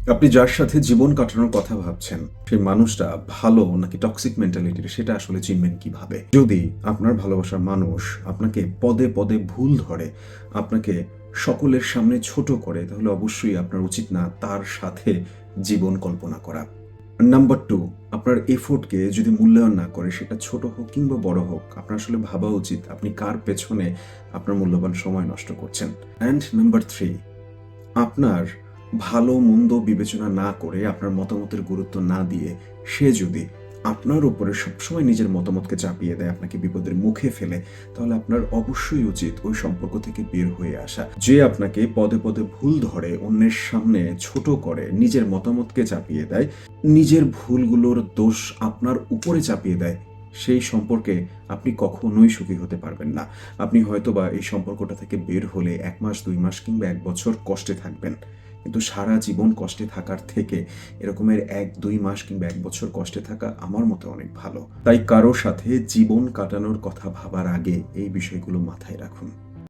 আপনি যার সাথে জীবন কাটানোর কথা ভাবছেন, সেই মানুষটা ভালো নাকি টক্সিক মেন্টালিটির সেটা আসলে চিনবেন কিভাবে? যদি আপনার ভালোবাসার মানুষ আপনাকে পদে, পদে ভুল ধরে, আপনাকে সকলের সামনে ছোট করে, তাহলে অবশ্যই আপনার উচিত না তার সাথে জীবন কল্পনা করা। নাম্বার 2, আপনার এফোর্টকে যদি মূল্যায়ন না করে, সেটা ছোট হোক কিংবা বড় হোক, আপনার আসলে ভাবা উচিত আপনি কার পেছনে আপনার মূল্যবান সময় নষ্ট করছেন। অ্যান্ড নাম্বার 3, আপনার ভালো-মন্দ বিবেচনা না করে, আপনার মতামতের গুরুত্ব না দিয়ে, সে যদি আপনার উপরে সবসময় নিজের মতামতকে চাপিয়ে দেয়, আপনাকে বিপদের মুখে ফেলে, তাহলে আপনার অবশ্যই উচিত ওই সম্পর্ক থেকে বের হয়ে আসা। যে আপনাকে পদে, পদে ভুল ধরে, অন্যের সামনে ছোট করে, নিজের মতামতকে চাপিয়ে দেয়, নিজের ভুলগুলোর দোষ আপনার উপরে চাপিয়ে দেয়, সেই সম্পর্কে আপনি কখনোই সুখী হতে পারবেন না। আপনি হয়তোবা এই সম্পর্কটা থেকে বের হলে ১ মাস, ২ মাস কিংবা ১ বছর কষ্টে থাকবেন। কিন্তু সারা জীবন কষ্টে থাকার থেকে এরকমের ১-২ মাস কিংবা ১ বছর কষ্টে থাকা আমার মতে অনেক ভালো। তাই কারো সাথে জীবন কাটানোর কথা ভাবার আগে এই বিষয়গুলো মাথায় রাখুন।